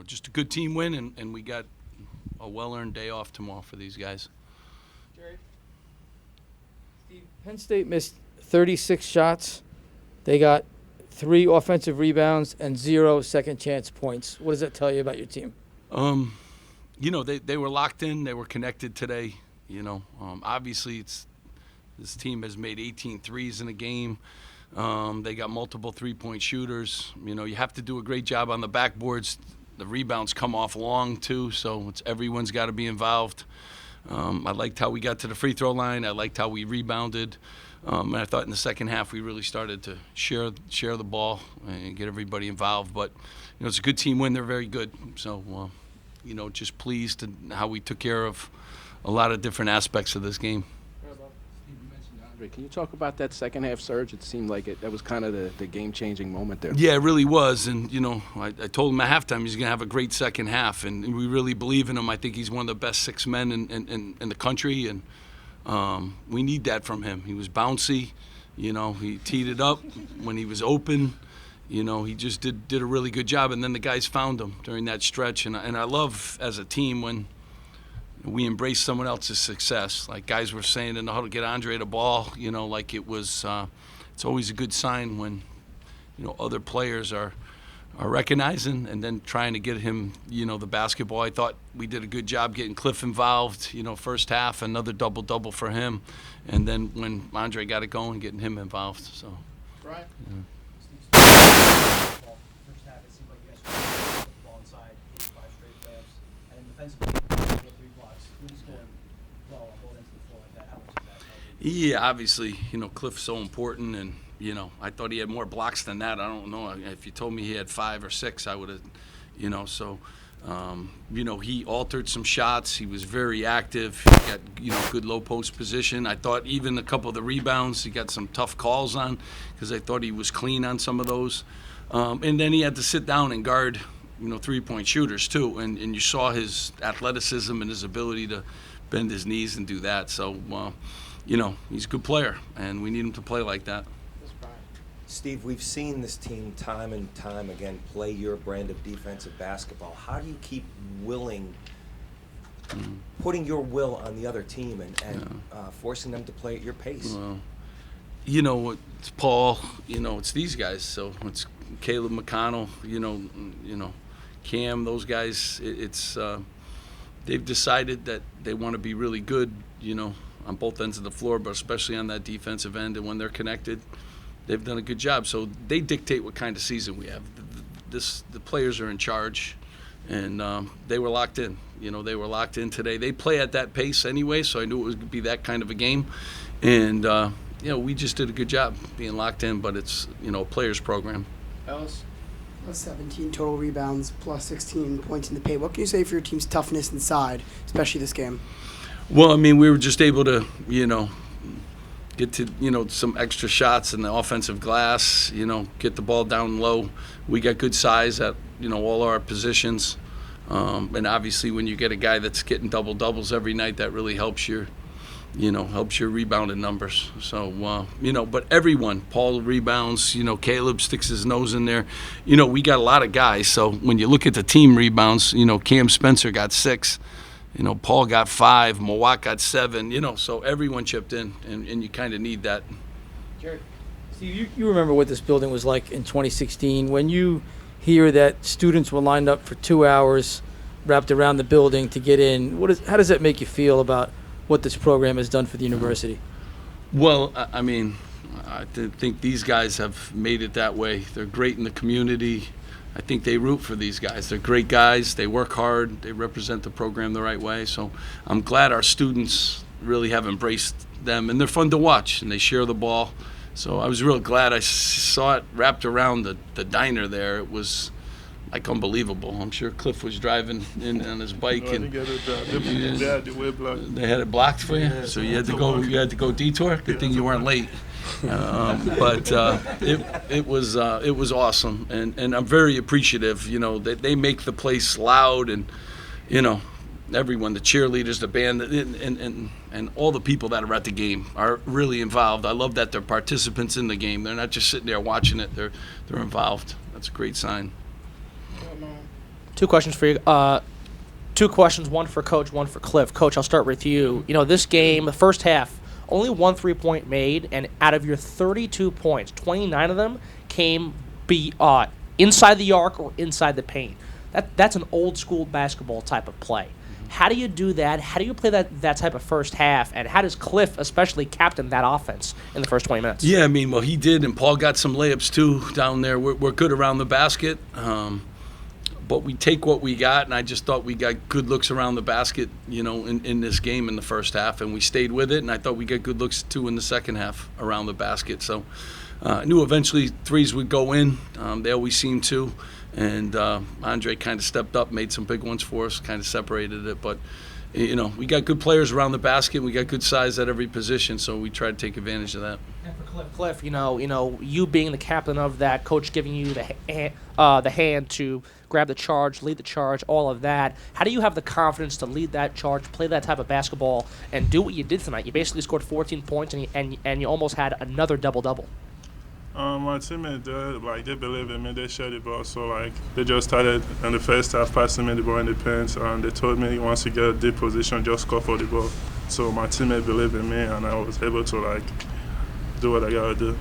just a good team win, and we got a well-earned day off tomorrow for these guys. Jerry? Steve, Penn State missed 36 shots. They got 3 offensive rebounds and 0 second chance points. What does that tell you about your team? They were locked in. They were connected today. Obviously this team has made 18 threes in a game. They got multiple three-point shooters. You have to do a great job on the backboards. The rebounds come off long, too, so everyone's got to be involved. I liked how we got to the free throw line. I liked how we rebounded. And I thought in the second half we really started to share the ball and get everybody involved. But, it's a good team win. They're very good. So, just pleased how we took care of a lot of different aspects of this game. Can you talk about that second half surge? It seemed like that was kind of the game-changing moment there. Yeah, it really was. And, I told him at halftime he's going to have a great second half. And we really believe in him. I think he's one of the best 6 men in the country. And we need that from him. He was bouncy. He teed it up when he was open. He just did a really good job. And then the guys found him during that stretch. And I love, as a team, when we embrace someone else's success. Like guys were saying in the huddle, get Andre the ball, like it was, it's always a good sign when, other players are recognizing and then trying to get him, the basketball. I thought we did a good job getting Cliff involved, first half, another double-double for him. And then when Andre got it going, getting him involved, so. Right. Yeah. First half, it seemed like you guys were putting the ball inside, 5 straight layups, and then defensively, 3 blocks. Who's going well on both ends of the floor like that? How much is that helping? Yeah, obviously, Cliff's so important, and, I thought he had more blocks than that. I don't know. If you told me he had 5 or 6, I would have, so, he altered some shots. He was very active. He got, good low post position. I thought even a couple of the rebounds, he got some tough calls on because I thought he was clean on some of those. And then he had to sit down and guard, three-point shooters too. And you saw his athleticism and his ability to bend his knees and do that. So, he's a good player, and we need him to play like that. Steve, we've seen this team time and time again play your brand of defensive basketball. How do you keep putting your will on the other team and forcing them to play at your pace? Well, it's Paul, it's these guys. So it's Caleb McConnell, Cam, those guys. They've decided that they want to be really good, on both ends of the floor, but especially on that defensive end. And when they're connected, they've done a good job. So they dictate what kind of season we have. The players are in charge, and they were locked in. They were locked in today. They play at that pace anyway, so I knew it would be that kind of a game. And, we just did a good job being locked in, but it's, a players program. Ellis? Plus 17 total rebounds, plus 16 points in the paint. What can you say for your team's toughness inside, especially this game? Well, we were just able to, get to, some extra shots in the offensive glass, get the ball down low. We got good size at, all our positions. And obviously when you get a guy that's getting double-doubles every night, that really helps your rebounding numbers. So, but everyone, Paul rebounds, Caleb sticks his nose in there. We got a lot of guys. So when you look at the team rebounds, Cam Spencer got 6. Paul got 5, Mawak got 7, so everyone chipped in, and you kind of need that. Jerry, Steve, you remember what this building was like in 2016 when you hear that students were lined up for 2 hours wrapped around the building to get in. How does that make you feel about what this program has done for the university? Well, I think these guys have made it that way. They're great in the community. I think they root for these guys. They're great guys. They work hard. They represent the program the right way. So I'm glad our students really have embraced them, and they're fun to watch, and they share the ball. So I was real glad I saw it wrapped around the diner there. It was like unbelievable. I'm sure Cliff was driving in on his bike, and they had it blocked for you, so you had to go detour. Good thing you weren't late. But it was awesome, and I'm very appreciative. They make the place loud, and everyone, the cheerleaders, the band, and all the people that are at the game are really involved. I love that they're participants in the game. They're not just sitting there watching it. They're involved. That's a great sign. Two questions for you. Two questions, one for Coach, one for Cliff. Coach, I'll start with you. You know, this game, the first half, only 1 3-point made, and out of your 32 points, 29 of them came inside the arc or inside the paint. That's an old school basketball type of play. How do you do that? How do you play that type of first half? And how does Cliff especially captain that offense in the first 20 minutes? Yeah, I mean, well, he did, and Paul got some layups too down there. We're good around the basket. But we take what we got, and I just thought we got good looks around the basket, you know, in this game in the first half, and we stayed with it, and I thought we got good looks, too, in the second half around the basket. So I knew eventually threes would go in. They always seem to, and Andre kind of stepped up, made some big ones for us, kind of separated it. But, you know, we got good players around the basket. We got good size at every position, so we tried to take advantage of that. And for Cliff, you know, you being the captain of that, coach giving you the hand to grab the charge, lead the charge, all of that. How do you have the confidence to lead that charge, play that type of basketball, and do what you did tonight? You basically scored 14 points, and you almost had another double-double. My teammates, they believe in me. They share the ball, so they just started in the first half passing me the ball in the paint, and they told me once you get a deep position, just go for the ball. So my teammates believe in me, and I was able to do what I gotta do.